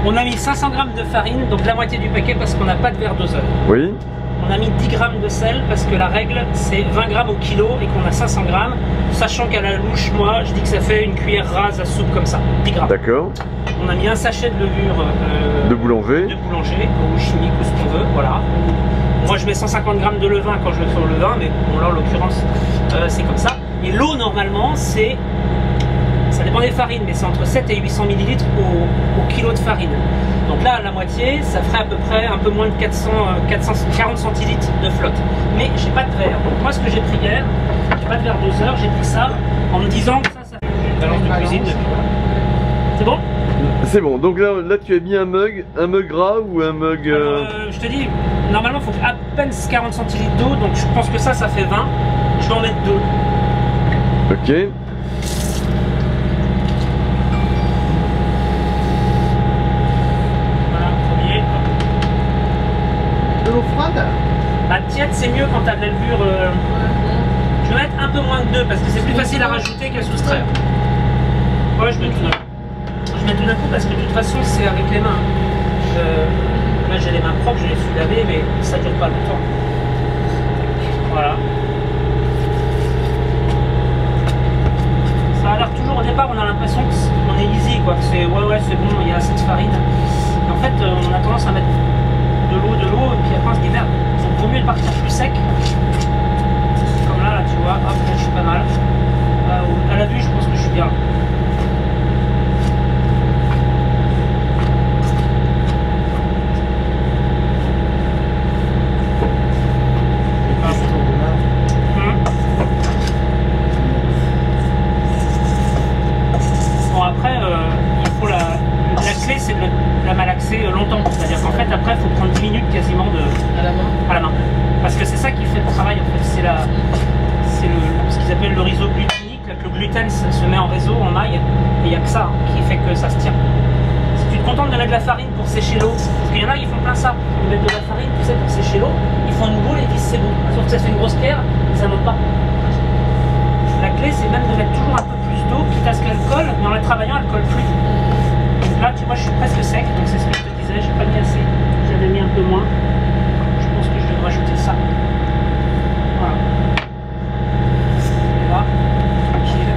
On a mis 500 g de farine, donc la moitié du paquet parce qu'on n'a pas de verre doseur. Oui. On a mis 10 g de sel parce que la règle c'est 20 g au kilo et qu'on a 500 g, sachant qu'à la louche, moi je dis que ça fait une cuillère rase à soupe comme ça, 10 g. D'accord. On a mis un sachet de levure de boulanger, ou chimique ou ce qu'on veut, voilà. Moi je mets 150 g de levain quand je le fais au levain, mais bon là en l'occurrence c'est comme ça. Et l'eau normalement c'est, ça dépend des farines, mais c'est entre 7 et 800 ml au kilo de farine. Donc là, à la moitié, ça ferait à peu près un peu moins de 440 centilitres de flotte. Mais j'ai pas de verre. Donc moi, ce que j'ai pris hier, j'ai pas de verre doseur, j'ai pris ça en me disant que ça fait une balance de cuisine. C'est bon? C'est bon. Donc là, tu as mis un mug gras ou un mug... je te dis, normalement, il faut à peine 40 centilitres d'eau. Donc je pense que ça fait 20. Je vais en mettre 2. Ok. Froide? Bah tiède c'est mieux quand t'as de la levure. Je vais mettre un peu moins de 2 parce que c'est plus facile à rajouter qu'à soustraire. Ouais, je mets tout d'un coup. Je mets tout d'un coup parce que de toute façon c'est avec les mains. Là j'ai les mains propres, je les suis lavées, mais ça dure pas longtemps. Voilà. Ça a l'air toujours, au départ on a l'impression qu'on est easy quoi, que c'est ouais c'est bon, il y a assez de farine. Et en fait on a tendance à mettre de l'eau, et puis après on se dit merde, il vaut mieux partir plus sec. Comme là, tu vois, hop, là, je suis pas mal. À la vue, je pense que je suis bien. Bon après, il faut la clé, c'est de la malaxer longtemps. C'est-à-dire qu'en fait, après, il faut prendre 10 minutes quasiment à la main. Parce que c'est ça qui fait le travail, en fait. C'est ce qu'ils appellent le réseau glutinique. Là, que le gluten se met en réseau, en maille. Et il n'y a que ça qui fait que ça se tient. Si tu te contentes de mettre de la farine pour sécher l'eau, parce qu'il y en a qui font plein ça. Ils mettent de la farine, tu sais, pour sécher l'eau. Ils font une boule et ils disent c'est bon. Sauf que ça fait une grosse pierre et ça ne monte pas. La clé, c'est même de mettre toujours un peu plus d'eau, quitte à ce qu'elle colle, mais en la travaillant, elle colle plus. Là, tu vois, je suis presque sec, donc c'est ce que je te disais, j'ai pas mis assez, j'avais mis un peu moins. Je pense que je devrais rajouter ça. Voilà. Et là, tranquille.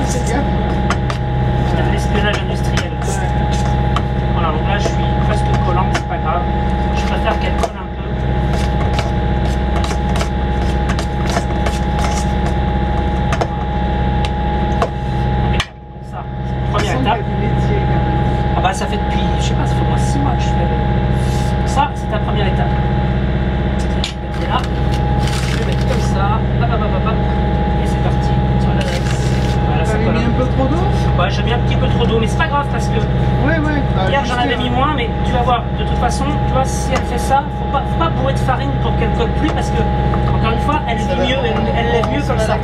C'est de l'espionnage industriel. Voilà, donc là, je suis presque collant, c'est pas grave. Je préfère qu'elle colle un peu. Ah bah ça fait depuis, je sais pas, ça fait au moins 6 mois que je fais ça, c'est ta première étape. Je vais là, je vais mettre comme ça, et c'est parti. Voilà, ça colle. Mis un peu trop d'eau? Ouais, j'ai mis un petit peu trop d'eau, mais c'est pas grave parce que hier j'en avais mis moins, mais tu vas voir, de toute façon, tu vois, si elle fait ça, faut pas bourrer de farine pour qu'elle colle plus parce que, encore une fois, elle vit mieux, elle lève mieux comme ça.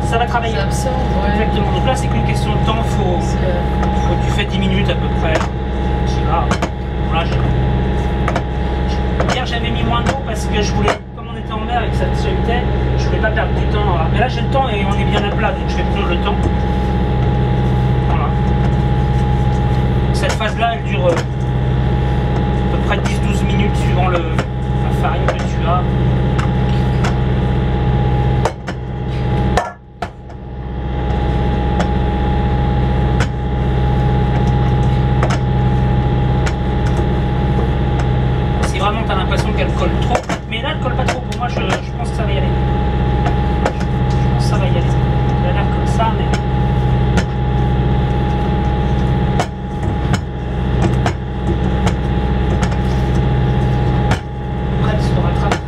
Ça va travailler. Exactement. Donc là, c'est qu'une question de temps. Tu fais 10 minutes à peu près. Voilà, hier, j'avais mis moins d'eau parce que je voulais, comme on était en mer et que ça chahutait, je voulais pas perdre du temps. Voilà. Mais là, j'ai le temps et on est bien à plat, donc je vais prendre le temps. Voilà. Cette phase-là, elle dure à peu près 10-12 minutes suivant la farine que tu as. Vraiment t'as l'impression qu'elle colle trop, mais là elle colle pas trop, pour moi je pense que ça va y aller. Je pense que ça va y aller. Elle a l'air comme ça, mais... Après elle se rattrape.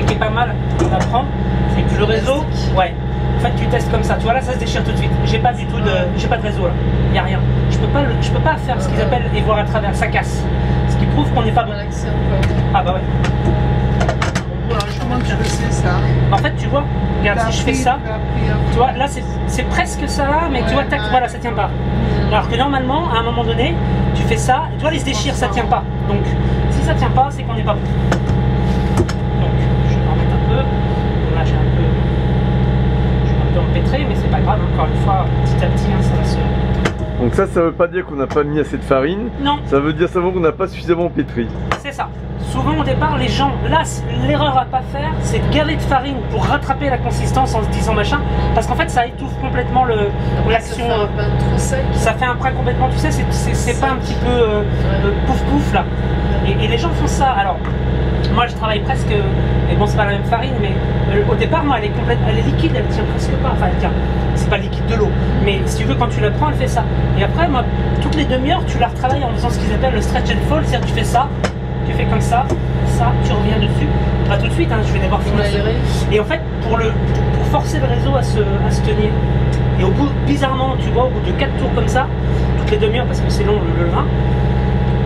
qui est pas mal on apprend, c'est que le réseau, ouais, en fait tu testes comme ça, tu vois là ça se déchire tout de suite, j'ai pas du tout de, j'ai pas de réseau là, il n'y a rien, je peux pas faire ce qu'ils appellent et voir à travers, ça casse, ce qui prouve qu'on n'est pas bon. Ah bah ouais. Comment tu le sais ça? En fait tu vois, regarde si je fais ça, tu vois là c'est presque ça, mais tu vois tac, voilà ça tient pas. Alors que normalement à un moment donné tu fais ça, et tu vois il se déchire, ça tient pas. Donc si ça tient pas c'est qu'on n'est pas bon. Donc je vais en mettre un peu. Là je suis un peu empêtré mais c'est pas grave, encore une fois petit à petit hein, ça va se... Donc ça veut pas dire qu'on n'a pas mis assez de farine. Non. Ça veut dire simplement qu'on n'a pas suffisamment pétri. C'est ça. Souvent au départ les gens, là l'erreur à pas faire c'est de gaver de farine pour rattraper la consistance en se disant machin, parce qu'en fait ça étouffe complètement l'action. Ça fait un pain complètement, tu sais, c'est pas un petit peu pouf pouf là. Et les gens font ça. Alors moi je travaille presque, et bon c'est pas la même farine, mais au départ moi elle est liquide, elle tient presque pas, enfin elle tient, c'est pas liquide de l'eau, mais si tu veux quand tu la prends elle fait ça. Et après moi toutes les demi-heures tu la retravailles en faisant ce qu'ils appellent le stretch and fall, c'est-à-dire tu fais ça, tu fais comme ça, tu reviens dessus, pas tout de suite, hein, je vais d'abord finir. Et en fait pour forcer le réseau à se tenir, et au bout, bizarrement tu vois, au bout de 4 tours comme ça, toutes les demi-heures parce que c'est long le vin,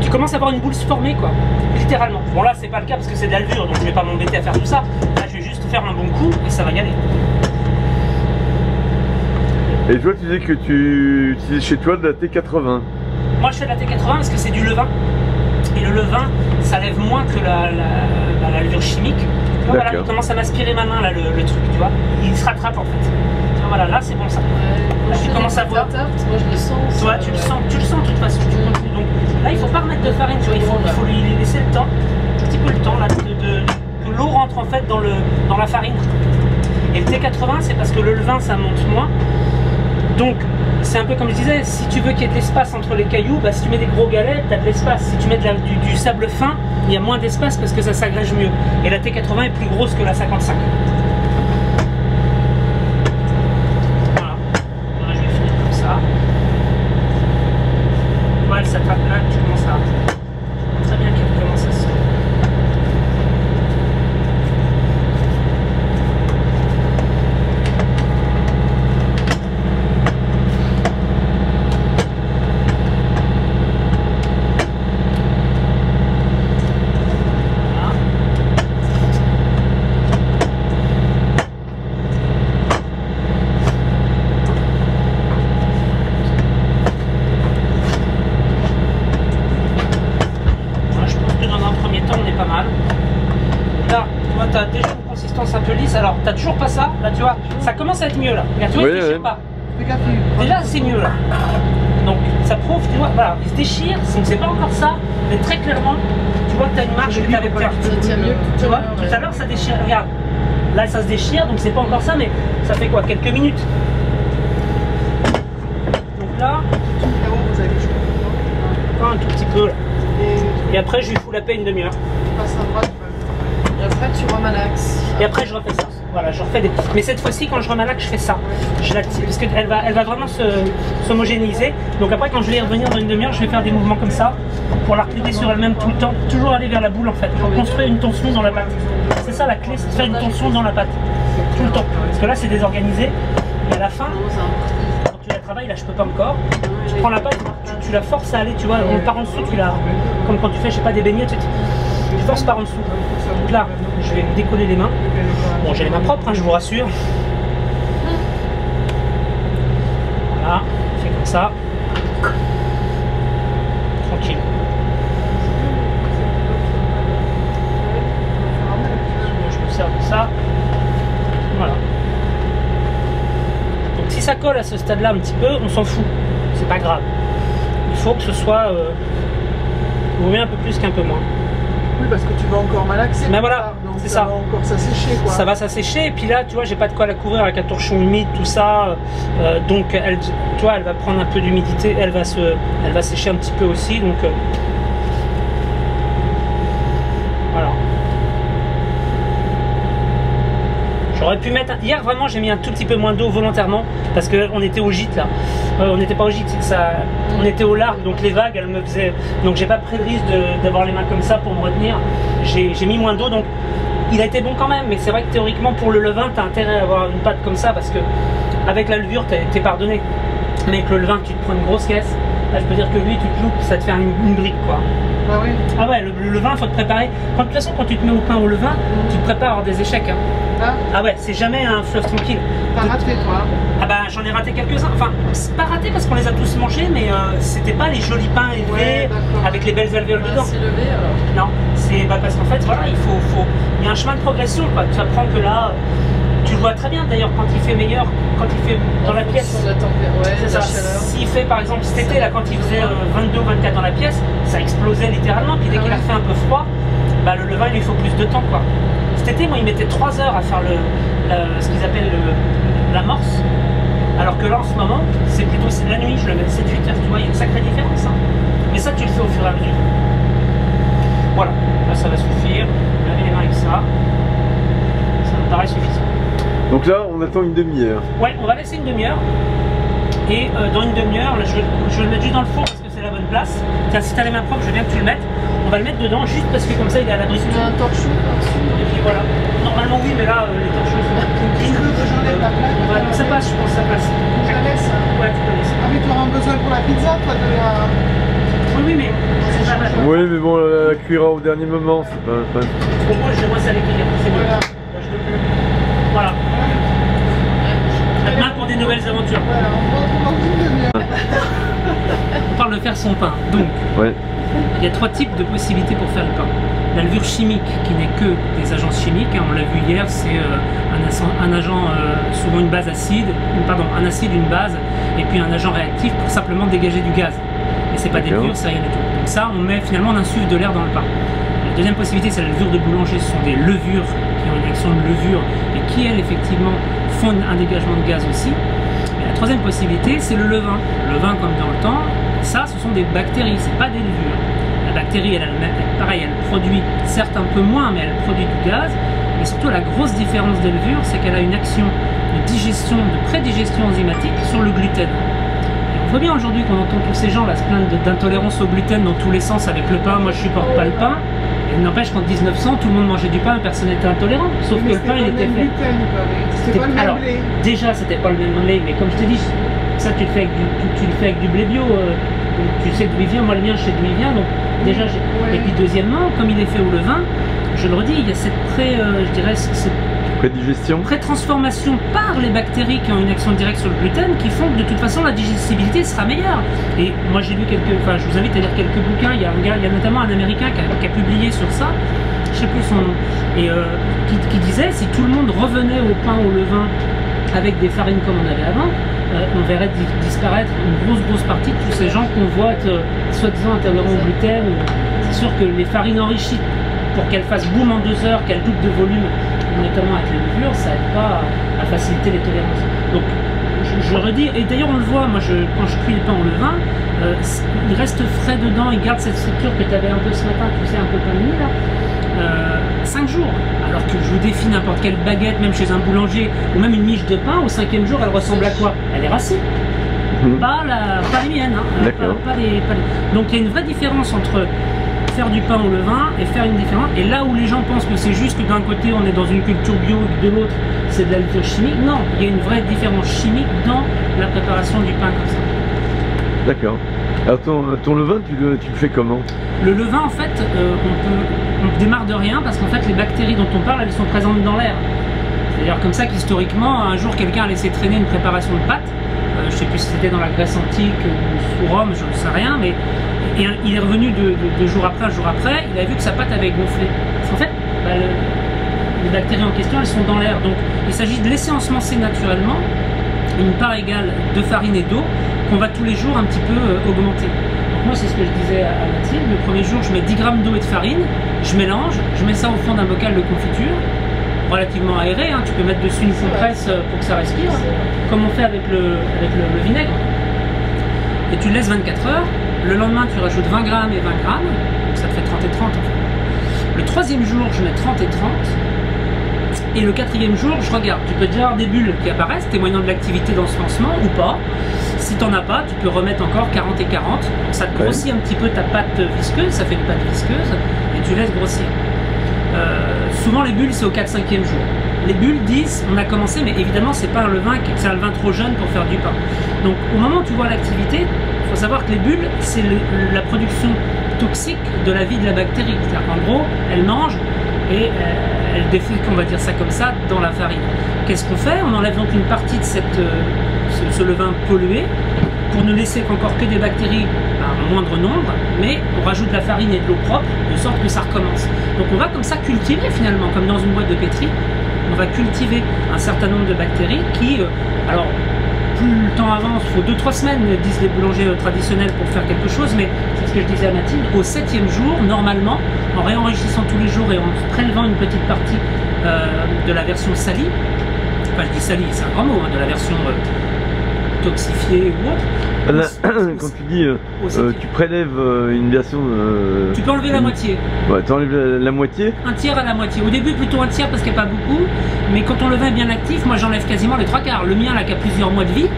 tu commences à avoir une boule se former quoi, littéralement. Bon là c'est pas le cas parce que c'est de la levure, donc je vais pas m'embêter à faire tout ça, là je vais juste faire un bon coup et ça va y aller. Et toi tu disais que tu utilisais chez toi de la T80. Moi je fais de la T80 parce que c'est du levain. Et le levain, ça lève moins que la levure chimique. Tu vois, voilà, il commence à m'aspirer ma main, là, le truc, tu vois. Il se rattrape en fait. Tu vois, voilà, là c'est bon ça. Là tu commences à voir. Moi je le sens. Tu vois, tu le sens de toute façon. Donc là il faut pas remettre de farine, tu vois, il faut lui laisser le temps, un petit peu le temps là, que l'eau rentre en fait dans la farine. Et le T80 c'est parce que le levain ça monte moins. Donc c'est un peu comme je disais, si tu veux qu'il y ait de l'espace entre les cailloux, bah, si tu mets des gros galets, tu as de l'espace. Si tu mets du sable fin, il y a moins d'espace parce que ça s'agrège mieux. Et la T80 est plus grosse que la 55. Voilà. Là, je vais finir comme ça. Voilà, elle s'attrape là, tu commences à... Très bien qu'elle commence à se... Tu as déjà une consistance un peu lisse, alors tu n'as toujours pas ça, là tu vois, ça commence à être mieux là, regarde, tu vois, il ne déchire pas. Déjà c'est mieux là, donc ça prouve, tu vois, voilà, il se déchire, donc c'est pas encore ça, mais très clairement, tu vois que tu as une marge que tu avais peur. Tu vois, tout à l'heure ça déchire, regarde, là ça se déchire, donc c'est pas encore ça, mais ça fait quoi, quelques minutes. Donc là, encore un tout petit peu là, et après je lui fous la paix une demi-heure. Et après tu remalaxes. Et après je refais ça. Voilà, je refais des... Mais cette fois-ci quand je remalaxe je fais ça. Je la tire parce qu'elle va vraiment s'homogénéiser. Donc après quand je vais y revenir dans une demi-heure, je vais faire des mouvements comme ça pour la replier sur elle-même tout le temps. Toujours aller vers la boule en fait. Pour construire une tension dans la pâte. C'est ça la clé, c'est de faire une tension dans la pâte. Tout le temps. Parce que là c'est désorganisé. Et à la fin, quand tu la travailles, là je peux pas encore. Tu prends la pâte, tu la forces à aller, tu vois, on part en dessous, tu la... Comme quand tu fais, je sais pas, des beignets, tu forces par en dessous. Donc là, je vais me décoller les mains. Bon, j'ai les mains propres, hein, je vous rassure. Voilà, on fait comme ça. Tranquille. Je me sers de ça. Voilà. Donc si ça colle à ce stade-là un petit peu, on s'en fout. C'est pas grave. Il faut que ce soit... vous voyez un peu plus qu'un peu moins. Oui, parce que tu vas encore malaxer. Mais voilà, c'est ça. Ça va encore s'assécher, quoi. Ça va s'assécher, et puis là, tu vois, j'ai pas de quoi la couvrir avec un torchon humide, tout ça. Donc, elle, tu vois, elle va prendre un peu d'humidité, elle va sécher un petit peu aussi. Donc, voilà. J'aurais pu mettre... Hier, vraiment, j'ai mis un tout petit peu moins d'eau volontairement, parce qu'on était au gîte, là. On n'était pas au gîte, on était au large, donc les vagues, elles me faisaient... Donc, j'ai pas pris le risque d'avoir les mains comme ça pour me retenir. J'ai mis moins d'eau, donc il a été bon quand même, mais c'est vrai que théoriquement pour le levain, tu as intérêt à avoir une pâte comme ça parce que avec la levure, t'es pardonné. Mais avec le levain, tu te prends une grosse caisse, là, je peux dire que lui, tu te loupes, ça te fait une brique quoi. Ah oui. Ah ouais, le levain, faut te préparer. De toute façon, quand tu te mets au pain au levain, tu te prépares à avoir des échecs. Hein. Ah ouais, c'est jamais un fleuve tranquille. T'as raté toi? Ah bah j'en ai raté quelques-uns. Enfin, c'est pas raté parce qu'on les a tous mangés, mais c'était pas les jolis pains élevés avec les belles alvéoles dedans. C'est levé alors? Non, c'est parce qu'en fait, voilà, il y a un chemin de progression. Quoi. Tu apprends que là, tu le vois très bien d'ailleurs quand il fait meilleur, quand il fait dans la pièce. Sur la température, c'est ça. S'il fait par exemple cet été, là, quand il faisait 22 ou 24 dans la pièce, ça explosait littéralement. Puis dès qu'il a fait un peu froid, bah, le levain il lui faut plus de temps. Quoi. Cet été, moi, il mettait 3 heures à faire ce qu'ils appellent l'amorce. Alors que là, en ce moment, c'est plutôt la nuit, je le mets 7-8 heures. Tu vois, il y a une sacrée différence. Hein. Mais ça, tu le fais au fur et à mesure. Voilà, là, ça va suffire. Laver les mains avec ça. Ça me paraît suffisant. Donc là, on attend une demi-heure. Ouais, on va laisser une demi-heure. Et dans une demi-heure, je vais le mettre juste dans le four parce que c'est la bonne place. Tiens, si tu as les mains propres, je veux bien que tu le mettes. On va le mettre dedans juste parce que comme ça, il est à l'abri de tout. Tu as un torchon par-dessus? Et puis voilà. Normalement, oui, mais là, les torchons sont Tu veux que j'enlève la plaque? ça passe, je pense, ça passe. Je la laisse? Ouais, tu peux laisser. Ah mais tu auras besoin pour la pizza, toi, de la... Oui, mais c'est pas mal. Oui, mais bon, elle cuira au dernier moment, c'est pas... Au moins, je vois ça avec l'équilibre. C'est bon. Voilà. Voilà. À demain pour des nouvelles aventures. Voilà, on va dans une demi-heure. On parle de faire son pain. Donc, Ouais. il y a 3 types de possibilités pour faire le pain. La levure chimique, qui n'est que des agences chimiques, hein, on l'a vu hier, c'est un agent, souvent une base acide, un acide, une base, et puis un agent réactif pour simplement dégager du gaz. Et c'est pas des levures, c'est rien du tout. Donc ça, on insuffle de l'air dans le pain. La deuxième possibilité, c'est la levure de boulanger. Ce sont des levures qui ont une action de levure et qui, elles, effectivement, font un dégagement de gaz aussi. Et la troisième possibilité, c'est le levain. Le levain, comme dans le temps, ça, ce sont des bactéries, c'est pas des levures. La bactérie, pareil, elle produit, certes un peu moins, mais elle produit du gaz. Et surtout, la grosse différence des levures, c'est qu'elle a une action de digestion, de prédigestion enzymatique sur le gluten. On voit bien aujourd'hui qu'on entend tous ces gens là se plaindre d'intolérance au gluten dans tous les sens avec le pain. Moi, je supporte pas le pain. Et n'empêche qu'en 1900, tout le monde mangeait du pain et personne n'était intolérant. Sauf que le pain, il était fait. C'était pas le même blé. Déjà, c'était pas le même blé, mais comme je te dis, ça tu le fais avec du blé bio. Tu sais d'où il vient. Moi, le mien, je sais d'où il vient. Donc, déjà, et puis, deuxièmement, comme il est fait au levain, je le redis, il y a cette Prédigestion. pré-transformation par les bactéries qui ont une action directe sur le gluten qui font que de toute façon la digestibilité sera meilleure. Et moi j'ai lu je vous invite à lire quelques bouquins, il y a notamment un américain qui a publié sur ça, je sais plus son nom, et qui disait si tout le monde revenait au pain au levain avec des farines comme on avait avant, on verrait disparaître une grosse partie de tous ces gens qu'on voit être soi-disant intolérants au gluten. C'est sûr que les farines enrichies, pour qu'elles fassent boum en 2 heures, qu'elles doublent de volume, notamment avec les levures, ça n'aide pas à faciliter les tolérances. Donc je redis, et d'ailleurs on le voit, moi quand je cuis le pain au levain, il reste frais dedans, il garde cette structure que tu avais un peu ce matin, tu sais, un peu pain de mie là, 5 jours. Alors que je vous défie n'importe quelle baguette, même chez un boulanger, ou même une miche de pain, au 5e jour, elle ressemble à quoi? Elle est racée. Pas les miennes. Hein. Donc il y a une vraie différence entre faire du pain au levain et faire une différence. Et là où les gens pensent que c'est juste que d'un côté on est dans une culture bio et que de l'autre c'est de la levure chimique, non, il y a une vraie différence chimique dans la préparation du pain comme ça. D'accord. Alors ton levain, tu le fais comment? Le levain, en fait, on démarre de rien parce qu'en fait les bactéries dont on parle, elles sont présentes dans l'air. C'est-à-dire comme ça qu'historiquement, un jour quelqu'un a laissé traîner une préparation de pâte, je ne sais plus si c'était dans la Grèce antique ou sous Rome, je ne sais rien, mais et il est revenu de jour après, il a vu que sa pâte avait gonflé. Parce qu'en fait, les bactéries en question, elles sont dans l'air. Donc il s'agit de laisser ensemencer naturellement une part égale de farine et d'eau qu'on va tous les jours un petit peu augmenter. Donc moi, c'est ce que je disais à Mathilde. Le premier jour, je mets 10 grammes d'eau et de farine, je mélange, je mets ça au fond d'un bocal de confiture, relativement aéré, hein. Tu peux mettre dessus une compresse pour que ça respire, comme on fait avec le vinaigre. Et tu le laisses 24 heures. Le lendemain, tu rajoutes 20 grammes et 20 grammes, donc ça te fait 30 et 30 en fait. Le 3e jour, je mets 30 et 30. Et le 4e jour, je regarde. Tu peux déjà avoir des bulles qui apparaissent, témoignant de l'activité dans ce lancement ou pas. Si tu n'en as pas, tu peux remettre encore 40 et 40. Ça te grossit un petit peu ta pâte visqueuse, ça fait une pâte visqueuse, et tu laisses grossir. souvent les bulles c'est au 4-5e jour. Les bulles disent on a commencé, mais évidemment c'est pas un levain, c'est un levain trop jeune pour faire du pain. Donc au moment où tu vois l'activité, il faut savoir que les bulles c'est la production toxique de la vie de la bactérie. C'est-à-dire qu'en gros elle mange et elle déféque, on va dire ça comme ça, dans la farine. Qu'est-ce qu'on fait? On enlève donc une partie de ce levain pollué pour ne laisser qu'encore que des bactéries en moindre nombre, mais on rajoute de la farine et de l'eau propre de sorte que ça recommence. Donc on va comme ça cultiver finalement, comme dans une boîte de pétri, on va cultiver un certain nombre de bactéries qui, alors plus le temps avance, il faut 2-3 semaines, disent les boulangers traditionnels pour faire quelque chose, mais c'est ce que je disais à Mathilde, au 7e jour, normalement, en réenrichissant tous les jours et en prélevant une petite partie de la version salie, enfin je dis salie, c'est un grand mot, hein, de la version toxifiée ou autre. Là, quand tu dis tu prélèves une version... tu peux enlever la moitié. Ouais, tu enlèves la moitié. Un tiers à la moitié. Au début plutôt un tiers parce qu'il n'y a pas beaucoup, mais quand on le vin est bien actif, moi j'enlève quasiment les 3/4. Le mien là qui a plusieurs mois de vie,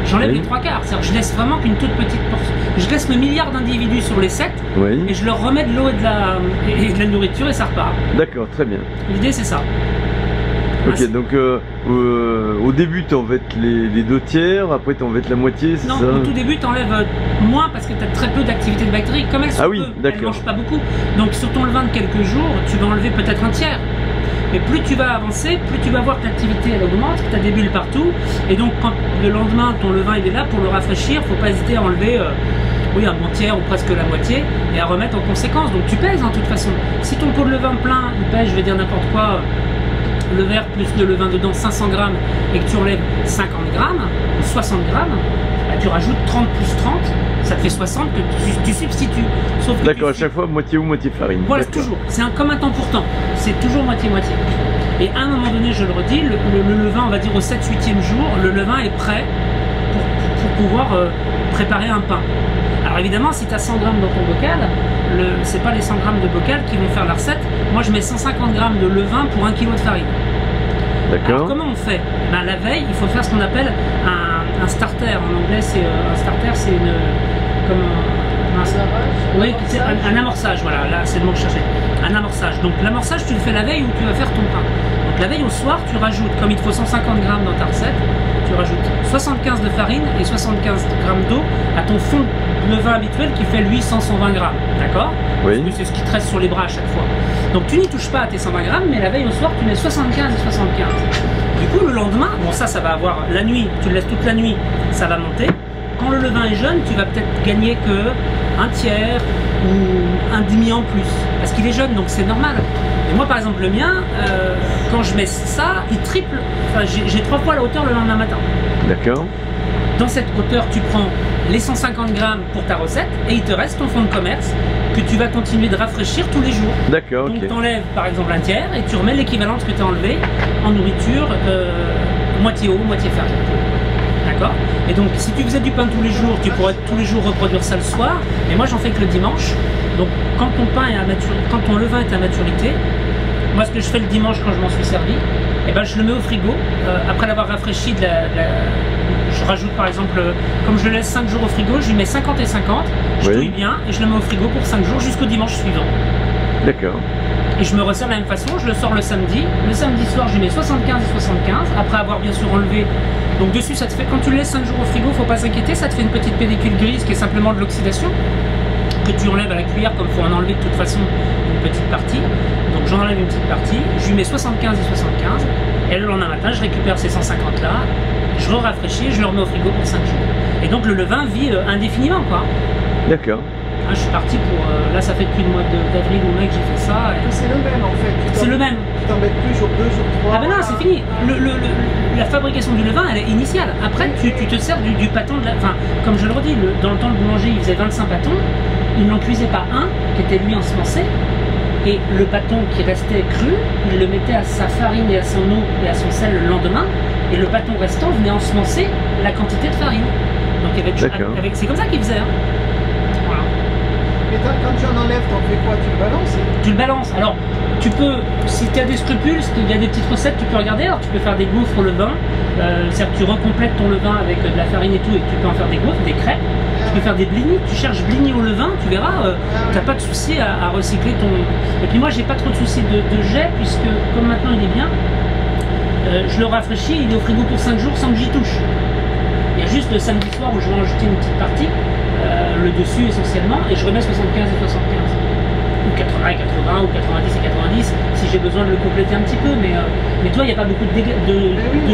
j'enlève les 3/4. C'est-à-dire que je laisse vraiment qu'une toute petite portion. Je laisse le milliard d'individus sur les 7 et je leur remets de l'eau et de la nourriture et ça repart. D'accord, très bien. L'idée c'est ça. Ok, donc au début tu envêtes les 2/3, après tu envêtes la moitié, c'est ça? Non, au tout début tu enlèves moins parce que tu as très peu d'activité de bactéries. Comme elles sont peu, elles ne mangent pas beaucoup. Donc sur ton levain de quelques jours, tu vas enlever peut-être un tiers. Mais plus tu vas avancer, plus tu vas voir que l'activité elle augmente, que tu as des bulles partout. Et donc quand le lendemain ton levain il est là, pour le rafraîchir, il ne faut pas hésiter à enlever oui, un bon tiers ou presque la moitié et à remettre en conséquence. Donc tu pèses en toute façon. Si ton pot de levain plein, il pèse, je vais dire n'importe quoi, le verre plus le levain dedans 500 grammes et que tu enlèves 50 grammes ou 60 grammes, bah, tu rajoutes 30 plus 30, ça te fait 60 que tu substitues. D'accord, à chaque fois moitié ou moitié farine. Voilà, toujours. C'est comme un temps pour temps. C'est toujours moitié-moitié. Et à un moment donné, je le redis, le levain, on va dire au 7-8e jour, le levain est prêt pour pouvoir préparer un pain. Alors évidemment, si tu as 100 grammes dans ton bocal, c'est pas les 100 grammes de bocal qui vont faire la recette. Moi, je mets 150 grammes de levain pour 1 kg de farine. Alors comment on fait? Ben, la veille, il faut faire ce qu'on appelle un starter. En anglais, un starter, c'est un amorçage. Voilà, là, c'est le mot que je cherchais. Un amorçage. Donc l'amorçage, tu le fais la veille où tu vas faire ton pain. Donc la veille au soir, tu rajoutes, comme il te faut 150 grammes dans ta recette, tu rajoutes 75 de farine et 75 grammes d'eau à ton fond de levain habituel qui fait lui 100-120 grammes. D'accord? Oui. C'est ce qui te reste sur les bras à chaque fois. Donc tu n'y touches pas à tes 120 grammes, mais la veille au soir, tu mets 75 et 75. Du coup, le lendemain, bon ça va avoir la nuit, tu le laisses toute la nuit, ça va monter. Quand le levain est jeune, tu vas peut-être gagner que un tiers ou un demi en plus, parce qu'il est jeune, donc c'est normal. Et moi, par exemple, le mien, quand je mets ça, il triple. Enfin, j'ai 3 fois la hauteur le lendemain matin. D'accord. Dans cette hauteur, tu prends les 150 grammes pour ta recette et il te reste ton fond de commerce que tu vas continuer de rafraîchir tous les jours. D'accord. Donc tu enlèves par exemple un tiers et tu remets l'équivalent de ce que tu as enlevé en nourriture, moitié eau, moitié farine. D'accord? Et donc si tu faisais du pain tous les jours, tu pourrais tous les jours reproduire ça le soir. Mais moi j'en fais que le dimanche. Donc quand ton pain est à maturité, quand ton levain est à maturité, moi ce que je fais le dimanche quand je m'en suis servi, eh ben, je le mets au frigo. Après l'avoir rafraîchi, je rajoute par exemple, comme je le laisse 5 jours au frigo, je lui mets 50 et 50, je touille bien et je le mets au frigo pour 5 jours jusqu'au dimanche suivant. D'accord. Et je me resserre de la même façon, je le sors le samedi. Le samedi soir, je lui mets 75 et 75, après avoir bien sûr enlevé. Donc dessus, ça te fait, quand tu le laisses 5 jours au frigo, faut pas s'inquiéter, ça te fait une petite pellicule grise qui est simplement de l'oxydation, que tu enlèves à la cuillère, comme il faut en enlever de toute façon une petite partie. Donc j'en enlève une petite partie, je lui mets 75 et 75, et le lendemain matin, je récupère ces 150 là, je rafraîchis, je le remets au frigo pour 5 jours. Et donc le levain vit indéfiniment, quoi. D'accord. Je suis parti pour... là, ça fait depuis le mois d'avril ou mai que j'ai fait ça. Et... C'est le même en fait. C'est le même. Tu t'embêtes plus jour 2, jour 3. Ah ben non, c'est fini. La fabrication du levain, elle est initiale. Après, tu te sers du pâton de la... Enfin, comme je le redis, dans le temps, le boulanger, il faisait 25 pâtons. Il n'en cuisait pas un, qui était lui ensemencé. Et le pâton qui restait cru, il le mettait à sa farine et à son eau et à son sel le lendemain. Et le pâton restant venait ensemencer la quantité de farine. Donc, c'est comme ça qu'il faisait. Hein. Voilà. Mais quand tu en enlèves, t'en fais quoi? Tu le balances? Tu le balances. Alors, tu peux, si tu as des scrupules, il y a des petites recettes, tu peux regarder. Alors, tu peux faire des gaufres au levain. C'est-à-dire que tu recomplètes ton levain avec de la farine et tout, et tu peux en faire des gaufres, des crêpes. Tu peux faire des blinis. Tu cherches blinis au levain, tu verras, tu n'as pas de souci à recycler ton. Et puis moi, j'ai pas trop de soucis de jet, puisque comme maintenant il est bien, je le rafraîchis, il est au frigo pour 5 jours sans que j'y touche. Il y a juste le samedi soir où je vais en jeter une petite partie, le dessus essentiellement, et je remets 75 et 75. Ou 80 et 80, ou 90 et 90, si j'ai besoin de le compléter un petit peu, mais toi, il n'y a pas beaucoup de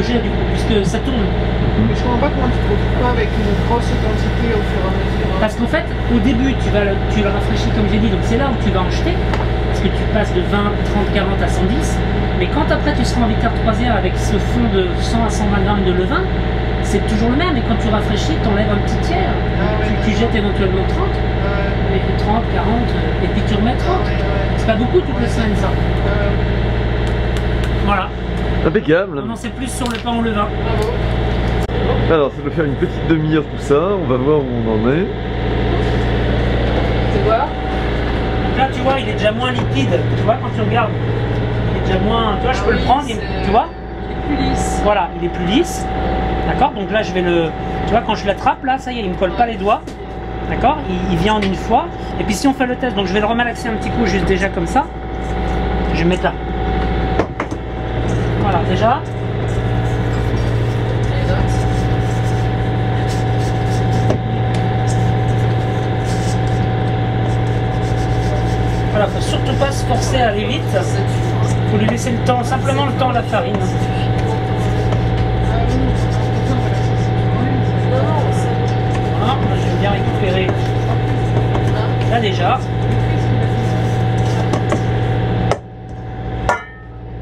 jet du coup, puisque ça tourne. Mais je comprends pas comment tu te retrouves pas avec une grosse quantité au fur et à mesure. Parce qu'en fait, au début, tu le rafraîchis comme j'ai dit, donc c'est là où tu vas en jeter, parce que tu passes de 20, 30, 40 à 110, mais quand après tu seras en vitesse croisière avec ce fond de 100 à 120 grammes de levain, c'est toujours le même, et quand tu rafraîchis, tu enlèves un petit tiers, tu jettes éventuellement 30, et 30, 40, et puis tu remets 30. C'est pas beaucoup toutes les semaines ça. Voilà. Impeccable. On en sait plus sur le pain au levain. Alors ça doit faire une petite demi-heure tout ça, on va voir où on en est. Tu vois? Là tu vois il est déjà moins liquide, tu vois quand tu regardes, il est déjà moins, tu vois je peux le prendre, tu vois? Il est plus lisse. Voilà, il est plus lisse, d'accord? Donc là je vais le, tu vois quand je l'attrape là, ça y est, il me colle pas les doigts, d'accord? Il vient en une fois, et puis si on fait le test, donc je vais le remalaxer un petit coup juste déjà comme ça, je vais mettre là. Voilà déjà. Voilà, faut surtout pas se forcer à aller vite. Faut lui laisser le temps, simplement le temps à la farine. Voilà, moi je vais bien récupérer. Là déjà.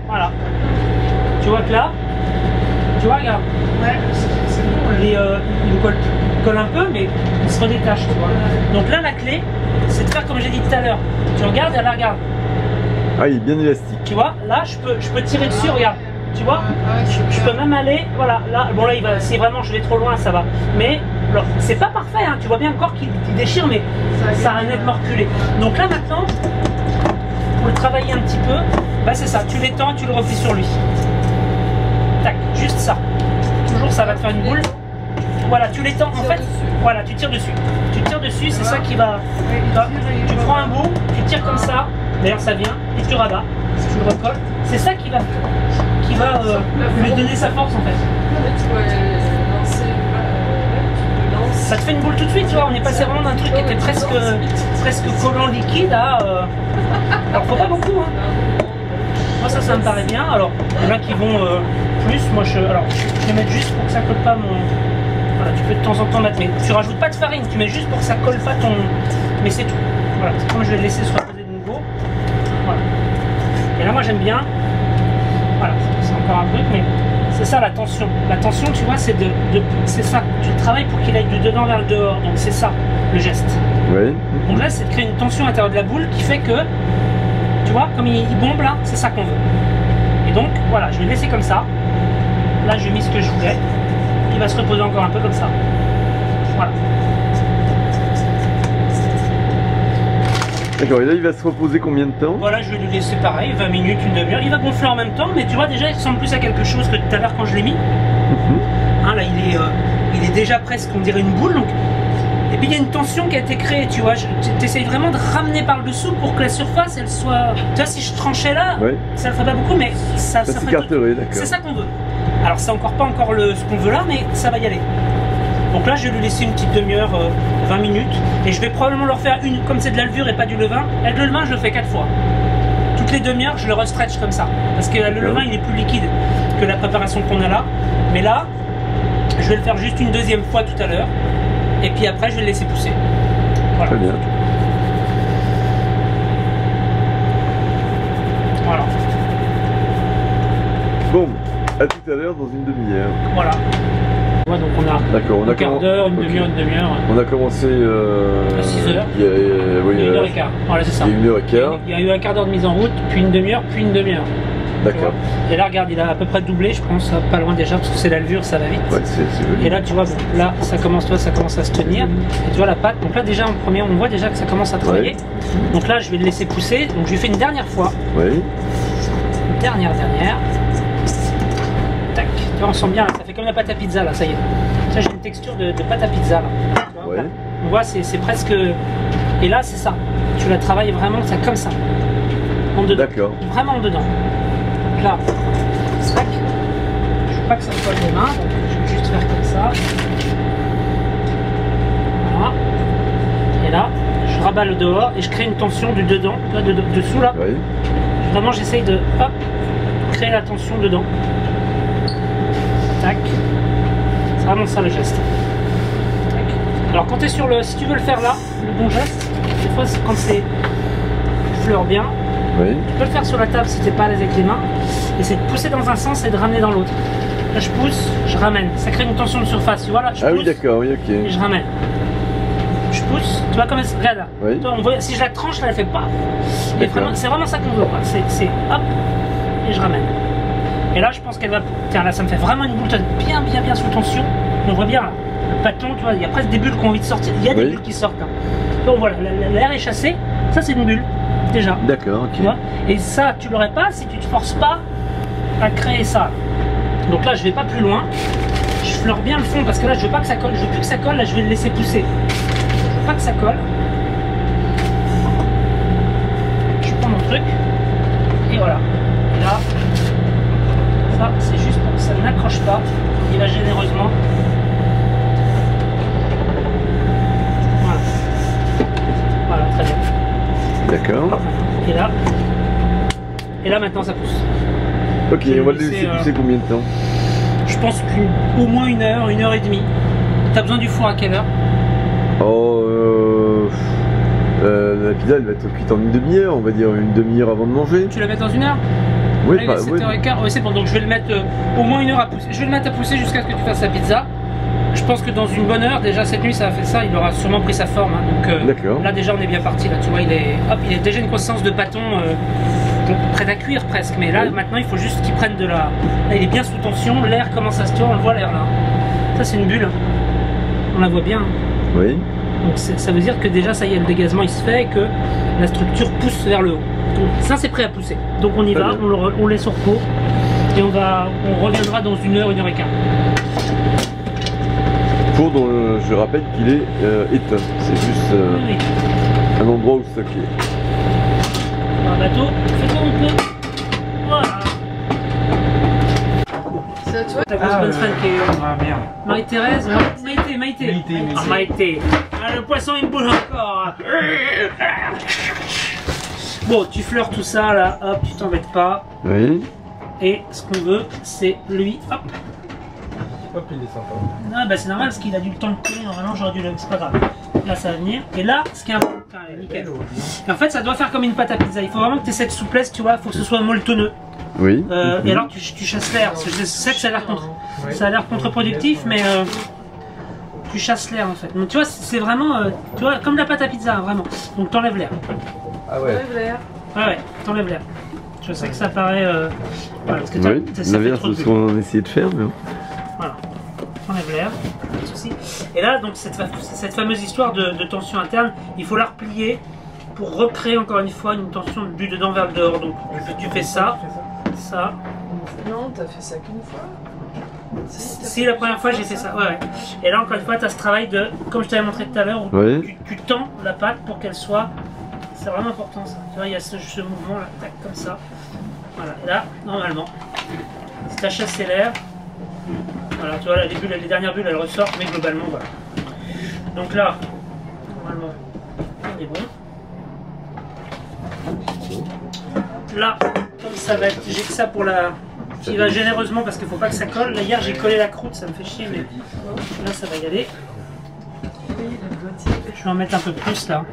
Voilà. Tu vois que là, tu vois, regarde. Ouais, c'est bon. Il me colle un peu, mais il se redétache, tu vois. Donc là, la clé, c'est de faire comme j'ai dit tout à l'heure. Tu regardes et elle regarde. Ah, il est bien élastique. Tu vois, là, je peux tirer dessus, regarde. Tu vois, je peux même aller, voilà, là, bon là, si vraiment je vais trop loin, ça va. Mais, c'est pas parfait, hein, tu vois bien encore qu'il déchire, mais ça a nettement reculé. Donc là, maintenant, pour le travailler un petit peu, bah c'est ça, tu l'étends, tu le replies sur lui. Tac, juste ça. Toujours, ça va te faire une boule. Voilà, tu l'étends, en fait, voilà, tu tires dessus. Tu tires dessus, c'est ça qui va... Tu prends un bout, tu tires comme ça, d'ailleurs ça vient, et tu rabats, tu le recolles. C'est ça qui va lui donner sa force en fait. Ça te fait une boule tout de suite, tu vois, on est passé vraiment d'un truc qui était presque collant liquide à... Alors faut pas beaucoup, hein. Moi ça me paraît bien, alors il y en a qui vont plus, moi je vais mettre juste pour que ça colle pas mon... Voilà, tu peux de temps en temps mettre, mais tu rajoutes pas de farine, tu mets juste pour que ça colle pas ton... Mais c'est tout. Voilà, c'est comme je vais le laisser se reposer de nouveau. Voilà. Et là moi j'aime bien... Voilà, c'est encore un truc, mais c'est ça la tension. La tension, tu vois, c'est c'est ça. Tu travailles pour qu'il aille du dedans vers le dehors, donc c'est ça le geste. Oui. Donc là, c'est de créer une tension à l'intérieur de la boule qui fait que, tu vois, comme il bombe là, c'est ça qu'on veut. Et donc, voilà, je vais le laisser comme ça. Là, j'ai mis ce que je voulais. Il va se reposer encore un peu comme ça. Voilà. D'accord, et là il va se reposer combien de temps? Voilà, je vais lui laisser pareil, 20 minutes, une demi-heure. Il va gonfler en même temps, mais tu vois déjà il ressemble plus à quelque chose que tout à l'heure quand je l'ai mis. Hein, là il est déjà presque, on dirait une boule. Donc... Et puis il y a une tension qui a été créée, tu vois. Tu essayes vraiment de ramener par le dessous pour que la surface elle soit... Tu vois, si je tranchais là, ouais, ça ne ferait pas beaucoup, mais ça s'écarterait, d'accord. C'est ça qu'on veut. Alors c'est encore pas encore ce qu'on veut là, mais ça va y aller. Donc là, je vais lui laisser une petite demi-heure, 20 minutes. Et je vais probablement leur faire une, comme c'est de la levure et pas du levain. Avec le levain, je le fais 4 fois. Toutes les demi-heures, je le restretch comme ça. Parce que le levain, il est plus liquide que la préparation qu'on a là. Mais là, je vais le faire juste une deuxième fois tout à l'heure. Et puis après, je vais le laisser pousser. Voilà. Très bien. Voilà. Bon, à tout à l'heure dans une demi-heure. Voilà. Ouais, donc on a un quart d'heure, une demi-heure, une demi-heure. On a commencé à 6 heures. Il y a, oui, 1 heure et quart. Voilà, c'est ça. Il y a 1 heure et quart. Il y a eu un quart d'heure de mise en route, puis une demi-heure, puis une demi-heure. D'accord. Et là, regarde, il a à peu près doublé, je pense, pas loin déjà, parce que c'est la levure, ça va vite. Ouais, c'est joli. Et là, tu vois, bon, là, ça commence à se tenir. Et tu vois la pâte. Donc là, déjà, en premier, on voit déjà que ça commence à travailler. Ouais. Donc là, je vais le laisser pousser. Donc je lui fais une dernière fois. Oui. Une dernière. Tac. Tu vois, on sent bien, là, ça fait comme la pâte à pizza, là, ça y est. Ça, j'ai une texture de pâte à pizza, là. Tu vois, Ouais. là. On voit, c'est presque... Et là, c'est ça. Tu la travailles vraiment, ça comme ça. En dedans. D'accord. Vraiment en dedans. Donc là, tac. Je veux pas que ça colle les mains, donc je vais juste faire comme ça. Voilà. Et là, je rabats le dehors et je crée une tension du dedans, là, dessous là. Oui. Vraiment, j'essaye de hop, créer la tension dedans. Tac. C'est vraiment ça le geste. Tac. Alors quand tu es sur le... Si tu veux le faire là, le bon geste, des fois quand c'est... Tu fleurs bien, Oui. tu peux le faire sur la table si tu n'es pas à l'aise avec les mains. Et c'est de pousser dans un sens et de ramener dans l'autre. Là je pousse, je ramène. Ça crée une tension de surface, tu vois là, je Ah pousse oui, d'accord, oui, ok. et je ramène. Je pousse, tu vois comme elle... Regarde là. Oui. Toi, on voit, si je la tranche là, elle fait pas. Et vraiment, c'est vraiment ça qu'on veut. C'est hop, et je ramène. Et là je pense qu'elle va... Tiens là ça me fait vraiment une boule bien sous tension. On voit bien là. Le pâton, tu vois, il y a presque des bulles qui ont envie de sortir. Il y a des bulles qui sortent là. Donc voilà, l'air est chassé. Ça c'est une bulle, déjà. D'accord, ok. Tu vois. Et ça, tu l'aurais pas si tu te forces pas à créer ça. Donc là, je vais pas plus loin. Je fleure bien le fond parce que là, je veux pas que ça colle. Je veux plus que ça colle. Là, je vais le laisser pousser. Je veux pas que ça colle. Je prends mon truc et voilà. Et là, ça, c'est juste pour que ça n'accroche pas. Et là, généreusement. Voilà. Voilà, très bien. D'accord. Et là maintenant ça pousse. Ok, Je vais on va le laisser, laisser pousser combien de temps? Je pense qu'au moins 1 heure, 1 heure et demie. T'as besoin du four à quelle heure? Oh, la pizza elle va être cuite en une demi-heure, on va dire une demi-heure avant de manger. Tu la mets dans 1 heure? Oui, Là, il est 7h15. Ouais, c'est bon, donc je vais le mettre au moins 1 heure à pousser. Je vais le mettre à pousser jusqu'à ce que tu fasses la pizza. Je pense que dans une bonne heure, déjà cette nuit ça a fait ça, il aura sûrement pris sa forme. Hein, donc D'accord. là déjà on est bien parti. Là, tu vois, il est déjà une consistance de bâton prêt à cuire presque. Mais là Oui. maintenant il faut juste qu'il prenne de la. Là il est bien sous tension, l'air commence à se tourner, on le voit l'air là. Ça c'est une bulle. On la voit bien. Oui. Donc ça veut dire que déjà ça y est, le dégazement il se fait et que la structure pousse vers le haut. Donc ça c'est prêt à pousser. Donc on y Très va, bien. on le laisse au repos et on reviendra dans 1 heure, 1 heure et quart. Four dont je rappelle qu'il est éteint. C'est juste Oui. un endroit où stocker. Un bateau, fais comme on peut. Voilà. C'est à toi? Ta grosse bonne fan qui est Ah merde. Marie-Thérèse. Maïté. Ah, Maïté. Ah, le poisson il bouge encore. Bon, tu fleures tout ça là, hop, tu t'embêtes pas. Oui. Et ce qu'on veut, c'est lui, hop. Hop, il est sympa. Non, bah c'est normal parce qu'il a du temps de couler, normalement j'aurais dû le. C'est pas grave. Là ça va venir. Et là, ce qui est important, nickel. Et en fait, ça doit faire comme une pâte à pizza. Il faut vraiment que tu aies cette souplesse, tu vois, il faut que ce soit molletonneux. Oui. Et alors tu chasses l'air. Parce que je sais que ça a l'air contre-productif, mais tu chasses l'air en fait. Donc tu vois, c'est vraiment tu vois, comme la pâte à pizza, hein, vraiment. Donc t'enlèves l'air. Ah ouais. Ouais, t'enlèves l'air. Je sais que ça paraît. Voilà, parce que Oui. ça fait L'inverse trop de de ce qu'on essayait de faire, mais. Voilà, t'enlèves l'air, pas de souci. Et là, donc cette fameuse histoire de tension interne, il faut la replier pour recréer encore une fois une tension du dedans vers le dehors. Donc tu fais ça, ça. Non, t'as fait ça qu'une fois. Si la première fois j'ai fait ça, ouais. Et là encore une fois, tu as ce travail de, comme je t'avais montré tout à l'heure, où Ouais. tu tends la pâte pour qu'elle soit. C'est vraiment important ça. Tu vois, il y a ce mouvement là, tac, comme ça. Voilà, et là, normalement, si tu as chassé l'air, voilà, tu vois, là, les dernières bulles elles ressortent, mais globalement, voilà. Donc là, normalement, on est bon. Là, comme ça va être, j'ai que ça pour la. Qui va généreusement parce qu'il faut pas que ça colle. Là, hier j'ai collé la croûte, ça me fait chier, mais là ça va y aller. Je vais en mettre un peu plus là.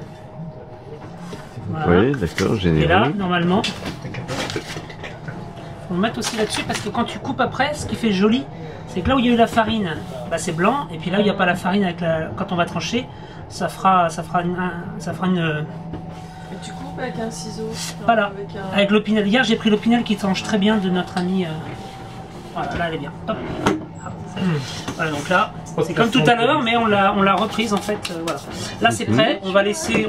Voilà. Oui, d'accord, Et généreux. là, normalement, on le met aussi là-dessus parce que quand tu coupes après, ce qui fait joli, c'est que là où il y a eu la farine, bah, c'est blanc, et puis là où il n'y a pas la farine, quand on va trancher, ça fera une. Et tu coupes avec un ciseau. Voilà, avec l'opinel. Hier, j'ai pris l'opinel qui tranche très bien de notre ami. Voilà, là, elle est bien. Hop. Voilà, donc là, c'est comme tout à l'heure, mais on l'a reprise en fait. Voilà. Là, c'est prêt.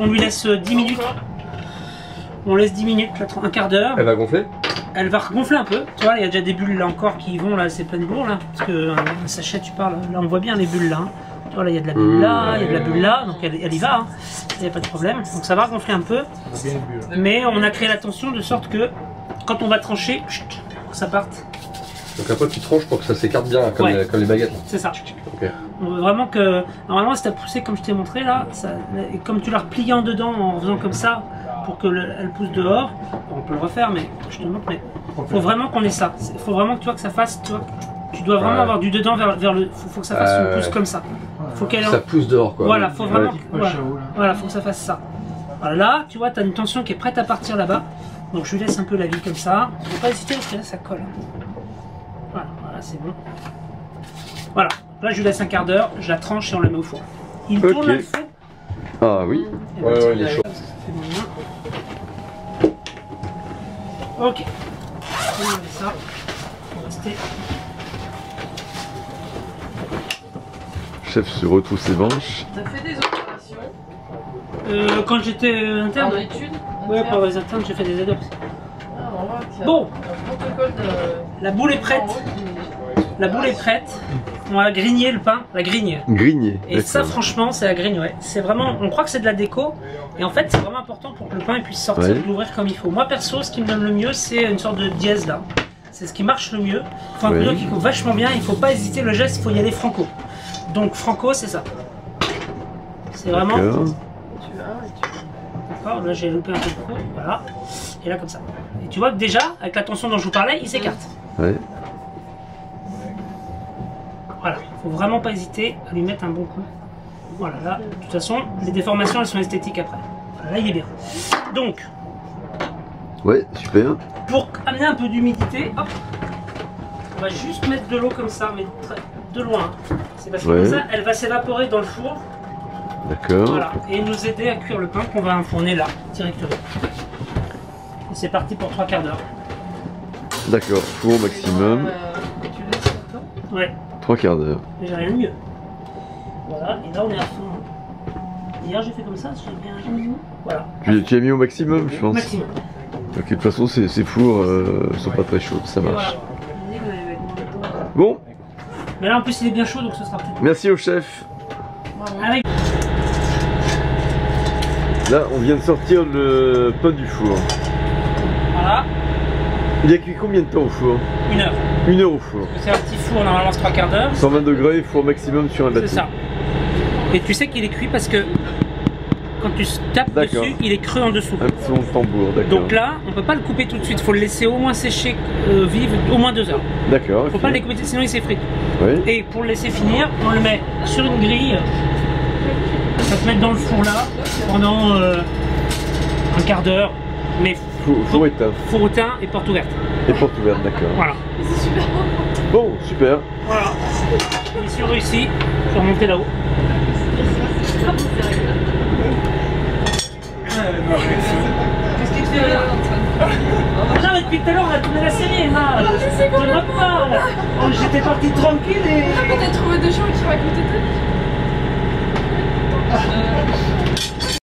On lui laisse 10 minutes. On laisse 10 minutes, un quart d'heure. Elle va gonfler? Elle va gonfler un peu. Tu vois, il y a déjà des bulles là encore qui vont là, c'est plein de bourre là. Parce que un sachet, tu parles, là, on voit bien les bulles là. Hein. Tu vois, là, il y a de la bulle là, il y a de la bulle là, donc elle y va. Hein. Il n'y a pas de problème. Donc ça va gonfler un peu. Mais on a créé la tension de sorte que quand on va trancher, ça parte. Donc après tu tranches pour que ça s'écarte bien, comme, comme les baguettes. C'est ça. Okay. On veut vraiment que... Normalement, si tu as poussé comme je t'ai montré là, et comme tu l'as replié en dedans en faisant comme ça, pour qu'elle pousse dehors, on peut le refaire, mais je te montre, mais faut vraiment qu'on ait ça. Il faut vraiment que tu vois que ça fasse... Tu dois vraiment avoir du dedans vers le... Faut que ça fasse son pouce comme ça. Faut qu'elle... Ça pousse dehors quoi. Voilà, faut vraiment... Voilà, faut que ça fasse ça. Voilà, là, tu vois, tu as une tension qui est prête à partir là-bas. Donc je lui laisse un peu la vie comme ça. Faut pas hésiter parce que là, ça colle. Voilà, voilà c'est bon. Voilà, là je lui laisse un quart d'heure, je la tranche et on la met au four. Il tourne le four. Ah oui. Ouais, il est chaud. Ok. On met ça. On va rester. Chef se retrousse ses manches. T'as fait des opérations quand j'étais interne. En études? Ouais, pour les internes, j'ai fait des adoptes. Ah, on voit qu'il y a bon, un protocole de... La boule est prête. La boule est prête. On va grigner le pain, la grigne. Grigner. Et ça, franchement, c'est la grigne, ouais. C'est vraiment, on croit que c'est de la déco, et en fait, c'est vraiment important pour que le pain puisse sortir de l'ouvrir comme il faut. Moi, perso, ce qui me donne le mieux, c'est une sorte de dièse là. C'est ce qui marche le mieux. Il faut un couteau qui coupe vachement bien. Il faut pas hésiter le geste, il faut y aller franco. Donc franco, c'est ça. C'est vraiment. D'accord. Là, j'ai loupé un peu de coup. Voilà. Et là, comme ça. Et tu vois que déjà, avec la tension dont je vous parlais, il s'écarte. Ouais. Voilà, faut vraiment pas hésiter à lui mettre un bon coup. Voilà, là, de toute façon, les déformations, elles sont esthétiques après. Voilà, là, il est bien. Donc, ouais, super. Pour amener un peu d'humidité, hop, on va juste mettre de l'eau comme ça, mais de loin. C'est parce que comme ça, elle va s'évaporer dans le four. D'accord. Voilà, et nous aider à cuire le pain qu'on va enfourner là, directement. Et c'est parti pour 3 quarts d'heure. D'accord, four maximum. Tu laisses le temps? Ouais. 3 quarts d'heure. J'ai rien de mieux. Voilà, et là on est à fond. Hier j'ai fait comme ça, j'ai bien. Voilà. Tu as mis au maximum, je pense. Maximum. Ok, de toute façon, ces fours sont pas très chauds, ça marche. Voilà. Bon. Mais là en plus il est bien chaud, donc ce sera peut-être. Merci au chef. Avec... Là, on vient de sortir le pain du four. Voilà. Il a cuit combien de temps au four? 1 heure. 1 heure au four. C'est un petit four, normalement c'est 3 quarts d'heure. 120 degrés, four maximum sur un bâton. C'est ça. Et tu sais qu'il est cuit parce que quand tu tapes dessus, il est creux en dessous. Un petit son de tambour, d'accord. Donc là, on peut pas le couper tout de suite, il faut le laisser au moins sécher, vivre au moins 2 heures. D'accord. Il faut pas le découper, sinon il s'effrite. Oui. Et pour le laisser finir, on le met sur une grille. Ça te mettre dans le four là pendant un quart d'heure. Mais four éteint. Four éteint et porte ouverte. Et porte ouverte, d'accord. Voilà. Bon, super. Voilà. Mission réussie. Je vais remonter là-haut. Qu'est-ce qu'il te fait là? Non mais depuis tout à l'heure on a tourné la série là. Je ne vois pas. J'étais parti tranquille et... T'as trouvé des gens qui racontaient ta vie.